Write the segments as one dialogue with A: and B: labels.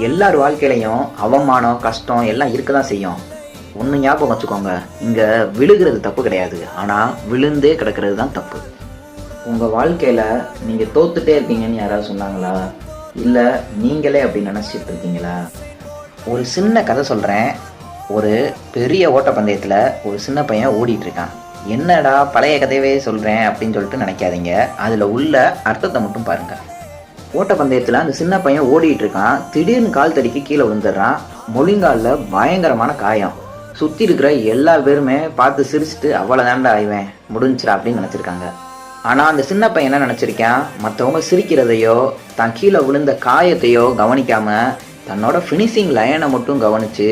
A: எல்லார் வாழ்க்கையிலையும் அவமானம், கஷ்டம் எல்லாம் இருக்க தான் செய்யும். ஒன்று ஞாபகம் வச்சுக்கோங்க, இங்கே விழுகிறது தப்பு கிடையாது, ஆனால் விழுந்தே கிடக்கிறது தான் தப்பு. உங்கள் வாழ்க்கையில் நீங்கள் தோத்துட்டே இருக்கீங்கன்னு யாராவது சொன்னாங்களா? இல்லை நீங்களே அப்படி நினச்சிட்டு இருக்கீங்களா? ஒரு சின்ன கதை சொல்கிறேன். ஒரு பெரிய ஓட்டப்பந்தயத்தில் ஒரு சின்ன பையன் ஓடிட்டுருக்கான். என்னடா பழைய கதையவே சொல்கிறேன் அப்படின்னு சொல்லிட்டு நினைக்காதீங்க, அதில் உள்ள அர்த்தத்தை மட்டும் பாருங்கள். ஓட்டப்பந்தயத்தில் அந்த சின்ன பையன் ஓடிட்டு இருக்கான். திடீர்னு கால் தடிக்கு கீழே விழுந்துடுறான். முழங்காலில் பயங்கரமான காயம். சுற்றி இருக்கிற எல்லா பேருமே பார்த்து சிரிச்சுட்டு அவ்வளோதாண்டா ஆய்வேன் முடிஞ்சிடா அப்படின்னு நினச்சிருக்காங்க. ஆனால் அந்த சின்ன பையன் என்ன நினச்சிருக்கான், மற்றவங்க சிரிக்கிறதையோ தான் கீழே விழுந்த காயத்தையோ கவனிக்காமல் தன்னோட ஃபினிஷிங் லைனை மட்டும் கவனித்து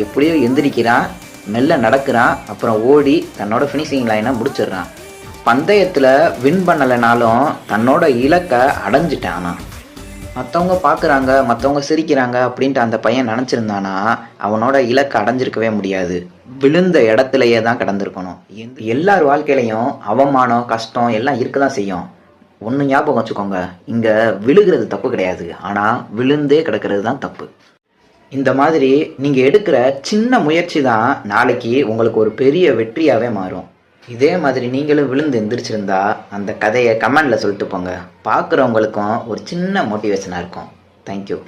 A: எப்படியோ எந்திரிக்கிறான், மெல்ல நடக்கிறான், அப்புறம் ஓடி தன்னோட ஃபினிஷிங் லைனை முடிச்சிடுறான். பந்தயத்தில் வின் பண்ணலைனாலும் தன்னோட இலக்கை அடைஞ்சிட்டானா. மற்றவங்க பார்க்குறாங்க, மற்றவங்க சிரிக்கிறாங்க அப்படின்ட்டு அந்த பையன் நினச்சிருந்தானா அவனோட இலக்கை அடைஞ்சிருக்கவே முடியாது. விழுந்த இடத்துலையே தான் கடந்திருக்கணும். எல்லார் வாழ்க்கையிலையும் அவமானம், கஷ்டம் எல்லாம் இருக்க தான் செய்யும். ஒன்று ஞாபகம் வச்சுக்கோங்க, இங்கே விழுகிறது தப்பு கிடையாது, ஆனால் விழுந்தே கிடக்கிறது தான் தப்பு. இந்த மாதிரி நீங்கள் எடுக்கிற சின்ன முயற்சி தான் நாளைக்கு உங்களுக்கு ஒரு பெரிய வெற்றியாகவே மாறும். இதே மாதிரி நீங்களும் விழுந்து எந்திரிச்சிருந்தா அந்த கதையை கமெண்டில் சொல்லிட்டு போங்க. பார்க்குறவங்களுக்கும் ஒரு சின்ன மோட்டிவேஷனாக இருக்கும். தேங்க்யூ.